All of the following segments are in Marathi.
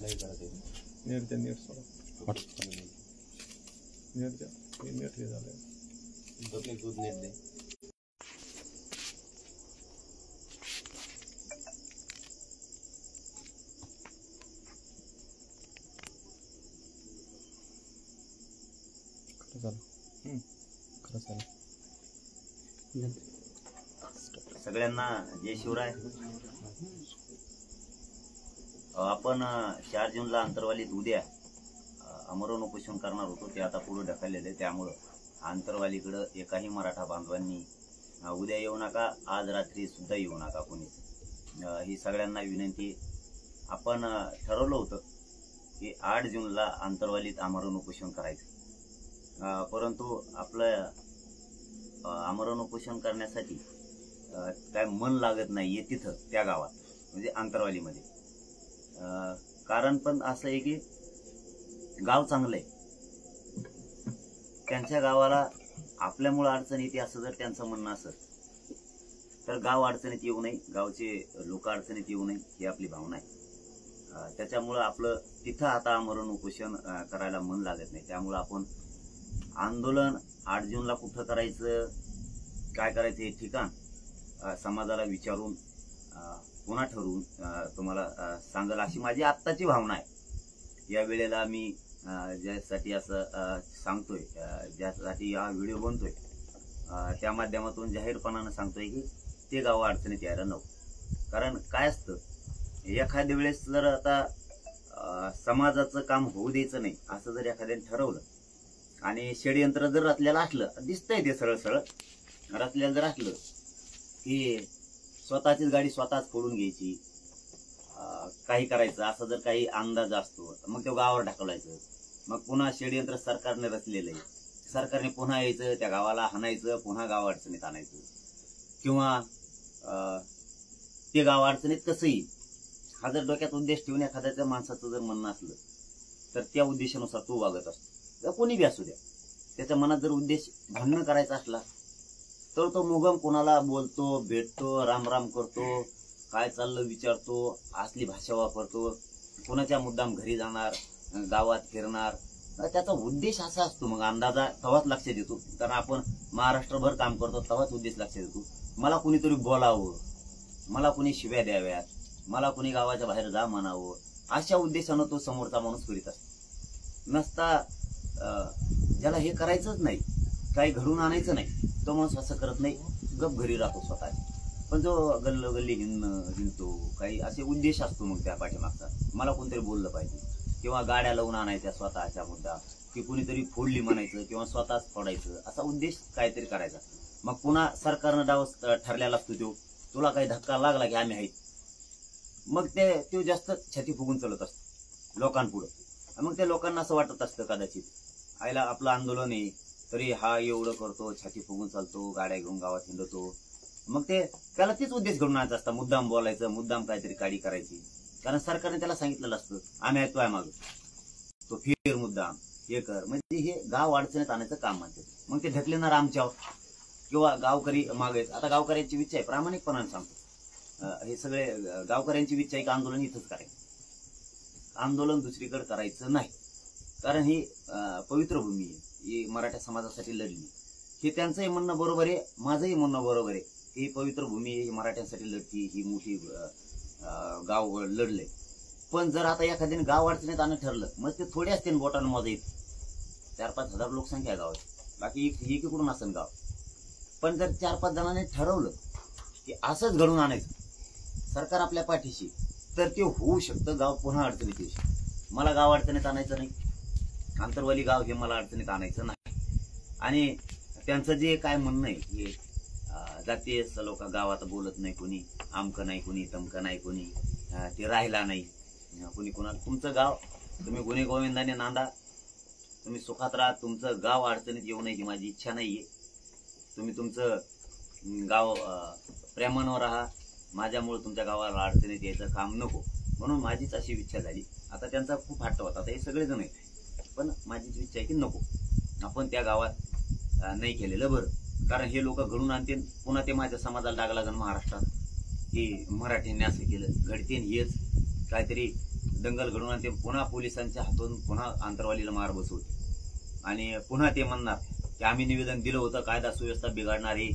नीट सोडा नीट हे झालंय दूध नीट दे सगळ्यांना जय शिवराय। आपण 4 जूनला अंतरवालीत उद्या आमरण उपोषण करणार होतो, ते आता पुढे ढकललेले, त्यामुळे अंतरवालीकडे एकाही मराठा बांधवांनी उद्या येऊ नका, आज रात्री सुद्धा येऊ नका कोणी, ही सगळ्यांना विनंती। आपण ठरवलं होतं की 8 जूनला अंतरवालीत आमरण उपोषण करायचं, परंतु आपलं आमरण उपोषण करण्यासाठी काय मन लागत नाहीये तिथं त्या गावात, म्हणजे अंतरवालीमध्ये। कारण पण असं आहे की गाव चांगलं आहे, त्यांच्या गावाला आपल्यामुळे अडचण येते असं जर त्यांचं म्हणणं असत तर गाव अडचणीत येऊ नये, गावचे लोक अडचणीत येऊ नये, ही आपली भावना आहे। त्याच्यामुळं आपलं तिथं आता आमरण उपोषण करायला मन लागत नाही, त्यामुळं आपण आंदोलन 8 जूनला कुठं करायचं, काय करायचं हे ठिकाण समाजाला विचारून पुन्हा ठरवून तुम्हाला सांगेल अशी माझी आत्ताची भावना आहे। या वेळेला मी ज्यासाठी असं सांगतोय, ज्यासाठी हा व्हिडिओ बनतोय, त्या माध्यमातून जाहीरपणानं सांगतोय की ते गाव अडचणीत यायला नको। कारण काय असतं, एखाद्या वेळेस जर आता समाजाचं काम होऊ द्यायचं नाही असं जर एखाद्याने ठरवलं आणि षडयंत्र जर रचलेलं असलं, दिसतंय ते सरळ सरळ रचलेलं जर असलं की स्वतःचीच गाडी स्वतःच फोडून घ्यायची, काही करायचं असं जर काही अंदाज असतो, मग तो गावावर ढकलायचं, मग पुन्हा षडयंत्र सरकारने रचलेलं आहे, सरकारने पुन्हा यायचं, त्या गावाला हाणायचं, पुन्हा गाव अडचणीत आणायचं, किंवा ते गाव अडचणीत कसं येईल हा जर डोक्यात उद्देश ठेवून एखाद्याच्या माणसाचं जर म्हणणं असलं तर त्या उद्देशानुसार तो वागत असतो, कोणी बी असू द्या। त्याच्या मनात जर उद्देश भांडण करायचा असला तर तो मुगम कोणाला बोलतो, भेटतो, रामराम करतो, काय चाललं विचारतो, असली भाषा वापरतो, कोणाच्या मुद्दाम घरी जाणार, गावात फिरणार, त्याचा उद्देश असा असतो। मग अंदाजा तेव्हाच लक्ष देतो, कारण आपण महाराष्ट्रभर काम करतो, तेव्हाच उद्देश लक्ष देतो, मला कुणीतरी बोलावं, मला कुणी शिव्या द्याव्यात, मला कुणी गावाच्या बाहेर जा म्हणावं, अशा उद्देशानं तो समोरचा माणूस करीत असतो। नसता ज्याला हे करायचंच नाही, काही घडून आणायचं नाही, तो माणूस असं करत नाही, गप घरी राहतो स्वतः। पण जो गल्लोगल्ली हिंडतो, काही असे उद्देश असतो मग त्या पाठीमागचा, मला कोणतरी बोललं पाहिजे, किंवा गाड्या लावून आणायच्या स्वतःच्या मुद्दा, की कुणीतरी फोडली म्हणायचं किंवा स्वतःच फोडायचं, असा उद्देश काहीतरी करायचा। मग पुन्हा सरकारनं डाव ठरलेला असतो, तो तुला काही धक्का लागला की आम्ही आहेत, मग ते जास्त छाती फुगून चालत असतो लोकांपुढं। मग त्या लोकांना असं वाटत असतं कदाचित आईला आपलं आंदोलन आहे तरी हा एवढं करतो, छाती फुगून चालतो, गाड्या घेऊन गावात हिंडतो, मग त्याला तेच उद्देश घडून आणायचा असता, मुद्दाम बोलायचं, मुद्दाम काहीतरी काडी करायची, कारण सरकारने त्याला सांगितलेलं असतं आम्ही ऐकतो आहे मागं, तो फिर मुद्दाम हे कर, म्हणजे हे गाव अडचणीत आणायचं काम म्हणते। मग ते ढकलेणार आमच्यावर, किंवा गावकरी मागे, आता गावकऱ्यांची इच्छा आहे, प्रामाणिकपणाने सांगतो, हे सगळे गावकऱ्यांची इच्छा आहे की आंदोलन इथंच करायचं, आंदोलन दुसरीकडे करायचं नाही, कारण ही पवित्र भूमी आहे, ही मराठा समाजासाठी लढली, हे त्यांचंही म्हणणं बरोबर आहे, माझंही म्हणणं बरोबर आहे, ही पवित्र भूमी ही मराठ्यांसाठी लढती, ही मोठी गाव लढले। पण जर आता एखाद्याने गाव अडचणीत आणणं ठरलं, मग ते थोडे असते बोटानं माझं येत, 4-5 हजार लोकसंख्या आहे गावाची, बाकी ही कुठून असेल गाव, पण जर 4-5 जणांनी ठरवलं की असंच घडून आणायचं, सरकार आपल्या पाठीशी, तर ते होऊ शकतं, गाव पुन्हा अडचणीत येऊ शकतं। मला गाव अडचणीत आणायचं नाही, अंतरवाली गाव हे मला अडचणीत आणायचं नाही, आणि त्यांचं जे काय म्हणणं आहे की जातीय लोक गावात बोलत नाही, कोणी आमकं नाही, कोणी तमकं नाही, कोणी ते राहिला नाही, कोणी कोणाला, तुमचं गाव तुम्ही गुन्हे गोविंदाने नांदा, तुम्ही सुखात राहा, तुमचं गाव अडचणीत येऊ नये ही माझी इच्छा नाहीये, तुम्ही तुमचं गाव प्रेमानं राहा, माझ्यामुळे तुमच्या गावाला अडचणीत यायचं काम नको, म्हणून माझीच अशी इच्छा झाली। आता त्यांचा खूप हट्ट होता, आता हे सगळेजण आहेत, पण माझीच इच्छा आहे की नको, आपण त्या गावात नाही केलेलं बरं, कारण हे लोक घडून आणतील, पुन्हा ते माझ्या समाजाला डाग लागेल महाराष्ट्रात की मराठ्यांनी असं केलं, घडतील हेच काहीतरी दंगल घडवून आणि ते पुन्हा पोलिसांच्या हातून पुन्हा आंतरवालीला मार बसवते आणि पुन्हा ते म्हणणार की आम्ही निवेदन दिलं होतं, कायदा सुव्यवस्था बिघडणारी,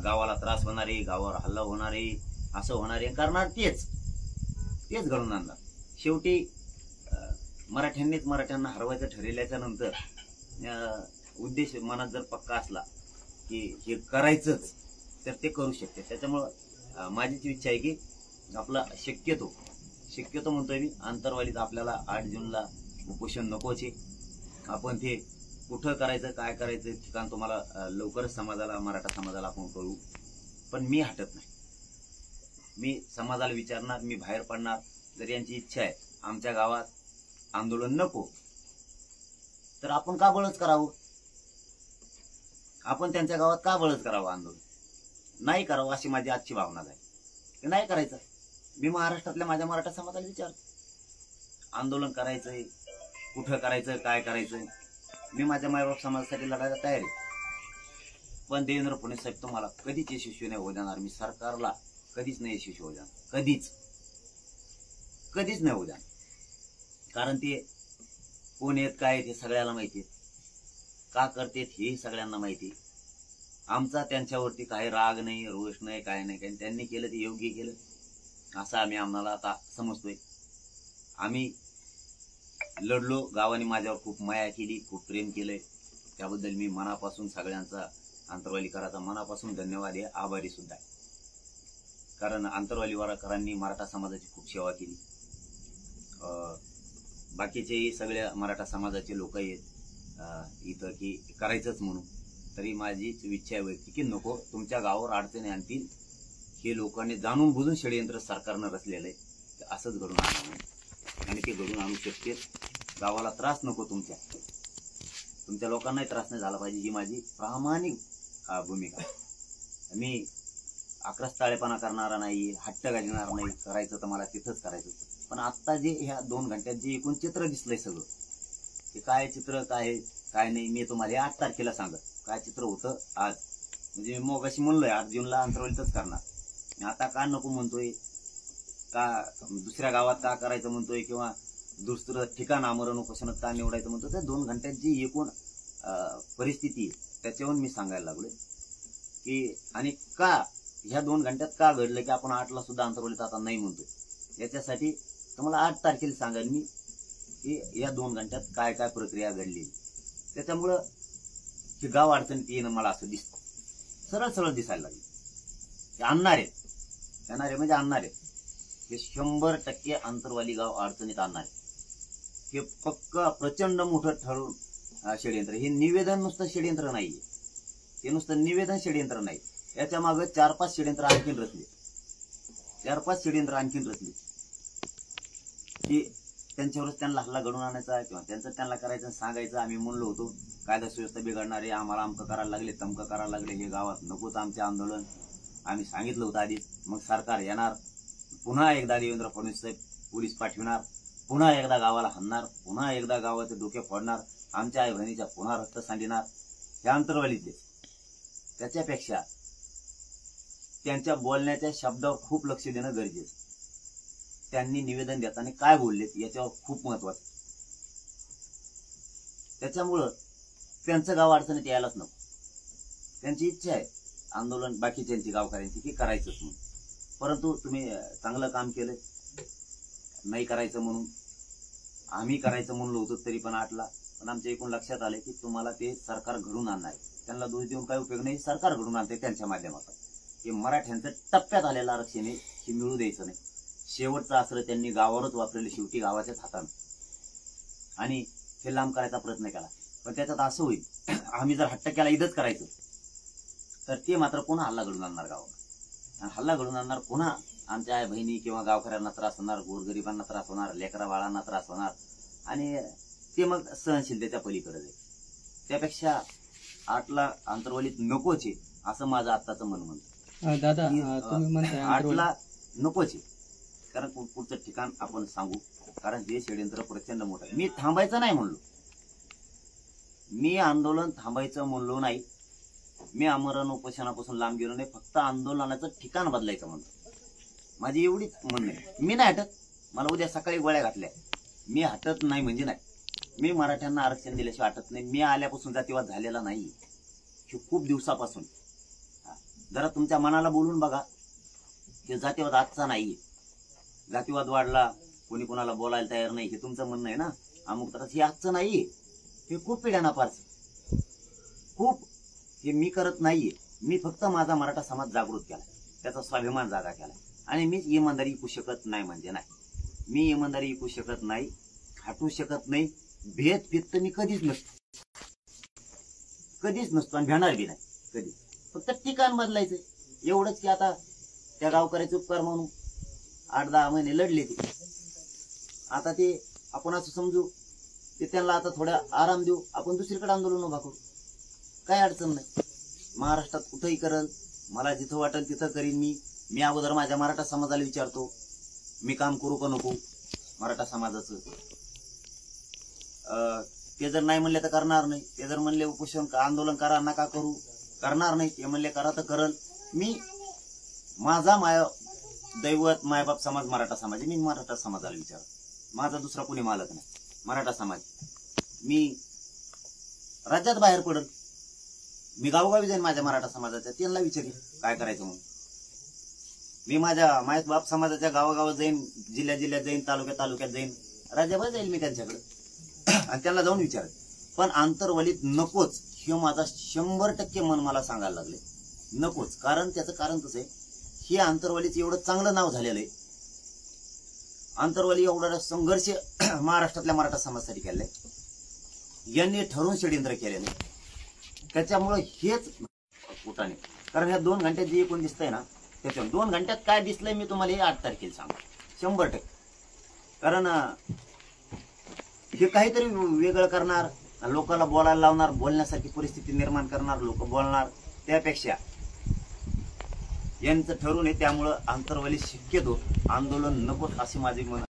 गावाला त्रास होणारी, गावावर हल्ला होणारी, असं होणारे करणार तेच घडून आणणार. शेवटी मराठ्यांनीच मराठ्यांना हरवायचं ठरवल्याच्या नंतर उद्देश मनात जर पक्का असला की हे करायचंच तर ते करू शकते. त्याच्यामुळं माझीच इच्छा आहे की आपला शक्यतो म्हणतोय मी, आंतरवालीत आपल्याला 8 जूनला उपोषण नकोच आहे. आपण ते कुठं करायचं, काय करायचं ठिकाण तुम्हाला लवकरच मराठा समाजाला आपण कळू. पण मी हटत नाही, मी समाजाला विचारणार, मी बाहेर पडणार. जर यांची इच्छा आहे आमच्या गावात आंदोलन नको तर आपण का बळच करावं, आपण त्यांच्या गावात का बळच करावं, आंदोलन नाही करावं अशी माझी आजची भावना आहे. ते नाही करायचं. मी महाराष्ट्रातल्या माझ्या मराठा समाजाला विचारतो आंदोलन करायचंय, कुठं करायचं, काय करायचं. मी माझ्या मायबाप समाजासाठी लढायला तयार आहे. पण देवेंद्र फडणवीस साहेब तुम्हाला कधीच यशस्वी नाही होऊ देणार. मी सरकारला कधीच नाही यशस्वी होऊ देणार, कधीच नाही होऊ देणार. कारण ते कोण आहेत, काय आहेत हे सगळ्याला माहिती आहे, का करतेत हे सगळ्यांना माहिती आहे. आमचा त्यांच्यावरती काही राग नाही, रोष नाही, काय नाही. काही त्यांनी केलं ते योग्य केलं असं आम्हाला आता समजतोय. आम्ही लढलो, गावाने माझ्यावर खूप माया केली, खूप प्रेम केलंय. त्याबद्दल मी मनापासून सगळ्यांचा आंतरवालीकरांचा मनापासून धन्यवाद आहे, आभारी सुद्धा आहे. कारण आंतरवालीकरांनी मराठा समाजाची खूप सेवा केली. बाकीचेही सगळ्या मराठा समाजाचे लोक आहेत इथं की करायचंच म्हणून. तरी माझीच इच्छा आहे वैयक्तिक की नको, तुमच्या गावावर अडचणी आणतील हे लोकांनी जाणून बुजून षडयंत्र सरकारनं रचलेलं आहे. असंच घडून आणा आणि ते घडून आणू शकते. गावाला त्रास नको, तुमच्या लोकांनाही त्रास नाही झाला पाहिजे, ही माझी प्रामाणिक भूमिका. मी आक्रस ताळेपणा करणारा नाही, हट्ट घालणार नाही. करायचं तर मला तिथंच करायचं. पण आता जे ह्या 2 घंट्यात जे एकूण चित्र दिसलंय सगळं, ते काय चित्र, काय नाही, मी तुम्हाला 8 तारखेला सांगत काय चित्र होतं आज. म्हणजे मी मगाशी म्हणलोय 8 जूनला आंतरवालीतच करणार. आता का नको म्हणतोय, का दुसऱ्या गावात का करायचं म्हणतोय, किंवा दुसरं ठिकाण आमरण उपोषणात का निवडायचं म्हणतोय. त्या 2 घंट्यात जी एकूण परिस्थिती त्याच्यावरून मी सांगायला लागलोय की, आणि का ह्या 2 घंट्यात का घडलं की आपण 8ला सुद्धा आंतरवालीत आता नाही म्हणतोय. याच्यासाठी तुम्हाला 8 तारखेला सांगाल मी की या 2 घंट्यात काय काय प्रक्रिया घडली. त्याच्यामुळं हे गाव अडचणीत येणं मला असं दिसतं, सरळ दिसायला लागले. ते आणणारे म्हणजे आणणारे हे 100% आंतरवाली गाव अडचणीत आणणारे. हे पक्का प्रचंड मोठं ठरून षडयंत्र. हे निवेदन नुसतं षडयंत्र नाहीये, हे नुसतं निवेदन षडयंत्र नाही. याच्या मागे 4-5 षडयंत्र आणखीन रचले, 4-5 षडयंत्र आणखीन रचले की त्यांच्यावरच त्यांना हल्ला घडून आणायचा किंवा त्यांना करायचं, सांगायचं आम्ही म्हणलो होतो कायदा सुव्यवस्था बिघडणारे, आम्हाला अमकं करायला लागले, तमकं करायला लागले, हे गावात नकोच आमचे आंदोलन, आम्ही सांगितलं होतं आधीच. मग सरकार येणार, पुन्हा एकदा देवेंद्र फडणवीस साहेब पोलीस पाठविणार, पुन्हा एकदा गावाला हाणणार, पुन्हा एकदा गावाचे डोके फोडणार, आमच्या आई बहिणीच्या पुन्हा रक्त सांडणार. हे आंतरवालीतले. त्याच्यापेक्षा त्यांच्या बोलण्याच्या शब्दावर खूप लक्ष देणं गरजेचं. त्यांनी निवेदन देताना काय बोललेत याच्यावर खूप महत्वाचं. त्याच्यामुळं त्यांचं गाव अडचणीत यायलाच नको. त्यांची इच्छा आहे आंदोलन बाकीच्यांची गावकऱ्यांची की करायचंच म्हणून. परंतु तुम्ही चांगलं काम केलं, नाही करायचं म्हणून आम्ही करायचं म्हणलो होतो तरी पण 8ला. पण आमच्या एकूण लक्षात आलं की तुम्हाला ते सरकार घडून आणणार. त्यांना दोष देऊन काही उपयोग नाही, सरकार घडून आणते त्यांच्या माध्यमातून. हे मराठ्यांचं टप्प्यात आलेलं आरक्षण आहे, हे मिळू द्यायचं नाही. शेवटचं आसरं त्यांनी गावावरच वापरले, शेवटी गावाच्याच हातानं, आणि हे लांब करायचा प्रयत्न केला. पण त्याच्यात असं होईल आम्ही जर हट्ट केला इथंच करायचं तर ते मात्र पुन्हा हल्ला घडून आणणार गावाला. आणि हल्ला घडून आणणार, पुन्हा आमच्या आई बहिणी किंवा गावकऱ्यांना त्रास होणार, गोरगरिबांना त्रास होणार, लेकरा बाळांना त्रास होणार, आणि ते मग सहनशीलतेच्या पलीकडे जाईल. त्यापेक्षा 8ला आंतरवालीत नकोच आहे असं माझं आत्ताचं मन म्हणतं. दादा तुम्ही म्हणताय 8ला नकोच आहे. कारण पुढचं ठिकाण आपण सांगू, कारण हे षडयंत्र प्रचंड मोठं आहे. मी थांबायचं नाही म्हणलो, मी आंदोलन थांबायचं म्हणलो नाही, मी आमरण उपोषणापासून लांब गेलो नाही, फक्त आंदोलनाचं ठिकाण बदलायचं म्हणतो. माझी एवढीच म्हणणं आहे. मी नाही हटत, मला उद्या सकाळी गोळ्या घातल्या, मी हटत नाही म्हणजे नाही. मी मराठ्यांना आरक्षण दिल्याशिवाय हटत नाही. मी आल्यापासून जातीवाद झालेला नाही, खूप दिवसापासून. जरा तुमच्या मनाला बोलून बघा, हे जातीवाद आजचा नाहीये. जातीवाद वाढला, कोणी कोणाला बोलायला तयार नाही, हे तुमचं म्हणणं आहे ना, अमुक तर हे आजचं नाहीये. हे खूप पिढ्यांना फारच खूप. हे मी करत नाहीये. मी फक्त माझा मराठा समाज जागृत केला, त्याचा स्वाभिमान जागा केला. आणि मीच इमानदारी विकू शकत नाही म्हणजे नाही. मी इमानदारी विकू शकत नाही, हटू शकत नाही. भेद फित मी कधीच नसतो आणि भेणार बी नाही कधी. फक्त ठिकाण बदलायचंय एवढंच, की आता त्या गावकऱ्याचे उपकार म्हणून 8-10 महिने लढले ते. आता ते आपण असं समजू, ते त्यांना आता थोडा आराम देऊ, आपण दुसरीकडे आंदोलन उभा करू, काय अडचण नाही. महाराष्ट्रात कुठंही करल, मला जिथं वाटेल तिथं करीन. मी अगोदर माझ्या मराठा समाजाला विचारतो, मी काम करू का नको मराठा समाजाचं. ते जर नाही म्हणले तर करणार नाही. ते जर म्हणले उपोषण आंदोलन करा नका करू, करणार नाही. ते म्हणले करा तर करल. मी माझा दैवत मायबाप समाज मराठा समाज, मी मराठा समाजाला विचार. माझा दुसरा कोणी मालक नाही, मराठा समाज. मी राज्यात बाहेर पडल, मी गावोगावी जाईन माझ्या मराठा समाजाच्या, त्यांना विचारेन काय करायचं म्हणून. मी माझ्या मायबाप समाजाच्या गावागावात जाईन, जिल्ह्यात जाईन, तालुक्यात जाईन, राज्याबाहेर जाईल मी त्यांच्याकडे आणि त्यांना जाऊन विचारेन. पण आंतरवलीत नकोच, हे माझा 100% मन मला सांगायला लागले, नकोच. कारण त्याचं कारण कसं आहे, हे आंतरवालीचं एवढं चांगलं नाव झालेलं आहे. आंतरवाली एवढा संघर्ष महाराष्ट्रातल्या मराठा समाजासाठी केलाय, यांनी ठरवून षडयंत्र केलेलं. त्याच्यामुळे हेच कुठाने. कारण ह्या 2 घंट्यात जे कोण दिसतंय ना, त्याच्या 2 घंट्यात काय दिसलंय मी तुम्हाला हे 8 तारखेला सांगतो 100%. कारण हे काहीतरी वेगळं करणार, लोकांना बोलायला लावणार, बोलण्यासारखी परिस्थिती निर्माण करणार, लोक बोलणार, त्यापेक्षा यांचं ठरवून आहे. त्यामुळं आंतरवाली शक्यतो आंदोलन नको असे माझे मन.